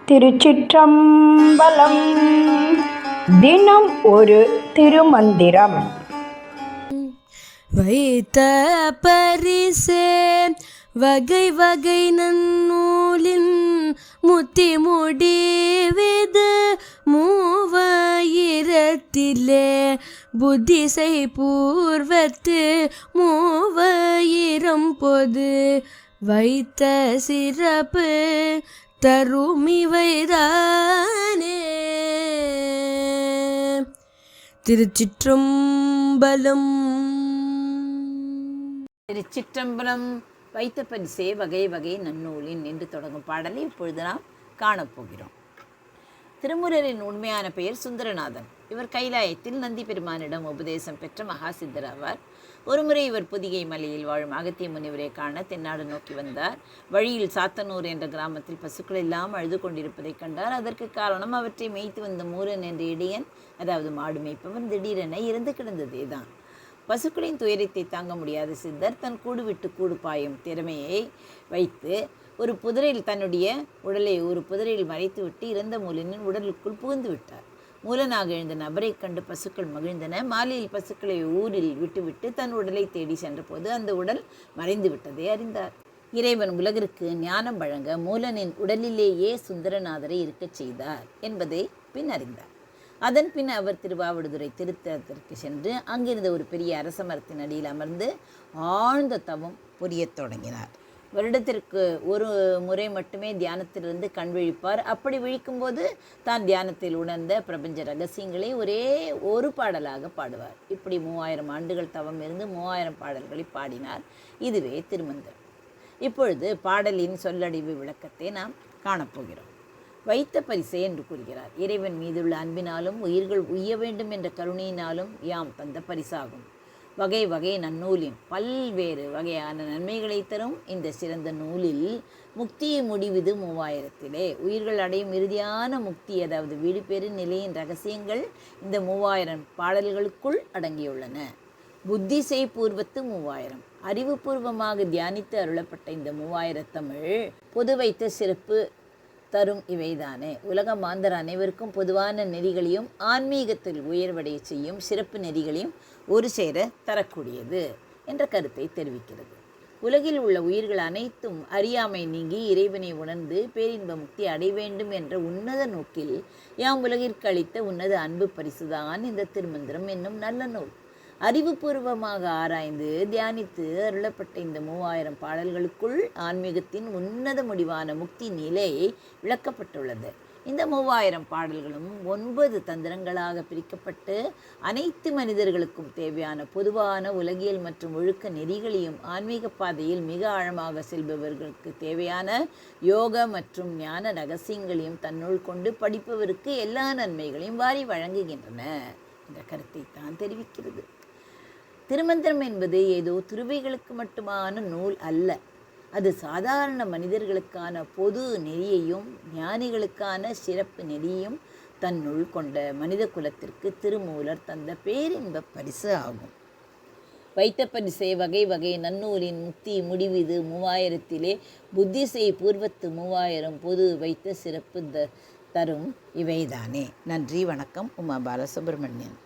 திருச்சிற்றம்பலம். தினம் ஒரு திருமந்திரம். வைத்த பரிசே வகை வகை நன்னூலின் முத்தி முடிவிது மூவாயிரத்திலே புத்திசை பூர்வத்து மூவாயிரம் பொது வைத்த சிறப்பு தருமிவைதானே. திருச்சிற்றம்பலம். திருச்சிற்றம்பலம். வைத்த பரிசே வகை வகை நன்னூலின் என்று தொடங்கும் பாடலை இப்பொழுது நாம் காணப்போகிறோம். திருமுறரின் உண்மையான பெயர் சுந்தரநாதன். இவர் கைலாயத்தில் நந்தி பெருமானிடம் உபதேசம் பெற்ற மகா சித்தர் ஆவார். ஒருமுறை இவர் புதிகை மலையில் வாழும் அகத்திய முனிவரை காண தென்னாடு நோக்கி வந்தார். வழியில் சாத்தனூர் என்ற கிராமத்தில் பசுக்கள் எல்லாம் அழுது கொண்டிருப்பதை கண்டார். அதற்கு காரணம் அவற்றை மேய்த்து வந்த மூரன் என்ற இடையன், அதாவது மாடு மேய்ப்பவன், திடீரென இறந்து கிடந்ததே தான். பசுக்களின் துயரத்தை தாங்க முடியாத சித்தர் தன் கூடு விட்டு கூடு பாயும் திறமையை வைத்து தன்னுடைய உடலை ஒரு புதரில் மறைத்துவிட்டு இறந்த மூலனின் உடலுக்குள் புகுந்து விட்டார். மூலனாக எழுந்த நபரை கண்டு பசுக்கள் மகிழ்ந்தன. மாலையில் பசுக்களை ஊரில் விட்டுவிட்டு தன் உடலை தேடி சென்றபோது அந்த உடல் மறைந்து விட்டதை அறிந்தார். இறைவன் உலகிற்கு ஞானம் வழங்க மூலனின் உடலிலேயே சுந்தரநாதரை இருக்கச் செய்தார் என்பதை பின் அறிந்தார். அதன் பின் அவர் திருவாவடுதுறை திருத்தலத்திற்கு சென்று அங்கிருந்த ஒரு பெரிய அரச மரத்தின் அடியில் அமர்ந்து ஆழ்ந்த தவம் புரியத் தொடங்கினார். வருடத்திற்கு ஒரு முறை மட்டுமே தியானத்திலிருந்து கண் விழிப்பார். அப்படி விழிக்கும்போது தான் தியானத்தில் உணர்ந்த பிரபஞ்ச ரகசியங்களை ஒரே ஒரு பாடலாக பாடுவார். இப்படி 3000 ஆண்டுகள் தவம் இருந்து 3000 பாடல்களை பாடினார். இதுவே திருமந்திரம். இப்பொழுது பாடலின் சொல்லடிவு விளக்கத்தை நாம் காணப்போகிறோம். வைத்த பரிசே என்று கூறுகிறார். இறைவன் மீதுள்ள அன்பினாலும் உயிர்கள் உய்ய வேண்டும் என்ற கருணையினாலும் யாம் தந்த பரிசாகும். வகை வகை நன்னூலின் பல்வேறு வகையான நன்மைகளை தரும் இந்த சிறந்த நூலில் முக்தியை முடிவிது 3000-லே உயிர்கள் அடையும் இறுதியான முக்தி, அதாவது வீடு பெறு நிலையின் ரகசியங்கள் இந்த 3000 பாடல்களுக்குள் அடங்கியுள்ளன. புத்திசை பூர்வத்து 3000 அறிவுபூர்வமாக தியானித்து அருளப்பட்ட இந்த 3000 தமிழ் பொது வைத்த சிறப்பு தரும் இவைதானே. உலக மாந்தர் அனைவருக்கும் பொதுவான நெறிகளையும் ஆன்மீகத்தில் உயர்வடைய செய்யும் சிறப்பு நெறிகளையும் ஒரு சேர தரக்கூடியது என்ற கருத்தை தெரிவிக்கிறது. உலகில் உள்ள உயிர்கள் அனைத்தும் அறியாமை நீங்கி இறைவனை உணர்ந்து பேரின்ப முக்தி அடைய வேண்டும் என்ற உன்னத நோக்கில் யாம் உலகிற்கு அளித்த உன்னத அன்பு பரிசுதான் இந்த திருமந்திரம் என்னும் நல்ல நூல். அறிவுபூர்வமாக ஆராய்ந்து தியானித்து அருளப்பட்ட இந்த 3000 பாடல்களுக்குள் ஆன்மீகத்தின் உன்னத முடிவான முக்தி நிலை விளக்கப்பட்டுள்ளது. இந்த 3000 பாடல்களும் 9 தந்திரங்களாக பிரிக்கப்பட்டு அனைத்து மனிதர்களுக்கும் தேவையான பொதுவான உலகியல் மற்றும் ஒழுக்க நெறிகளையும் ஆன்மீக பாதையில் மிக ஆழமாக செல்பவர்களுக்கு தேவையான யோக மற்றும் ஞான ரகசியங்களையும் தன்னுள் கொண்டு படிப்பவருக்கு எல்லா நன்மைகளையும் வாரி வழங்குகின்றன என்ற கருத்தை தான் தெரிவிக்கிறது. திருமந்திரம் என்பது ஏதோ துறவிகளுக்கு மட்டுமான நூல் அல்ல. அது சாதாரண மனிதர்களுக்கான பொது நெறியையும் ஞானிகளுக்கான சிறப்பு நெறியையும் தன்னுள் கொண்ட மனித குலத்திற்கு திருமூலர் தந்த பேரின்ப பரிசு ஆகும். வைத்த பரிசே வகை வகை நன்னூலின் முக்தி முடிவிது 3000-லே புத்திசை பூர்வத்து 3000 பொது வைத்த சிறப்பு தரும் இவைதானே. நன்றி, வணக்கம். உமா பாலசுப்ரமணியன்.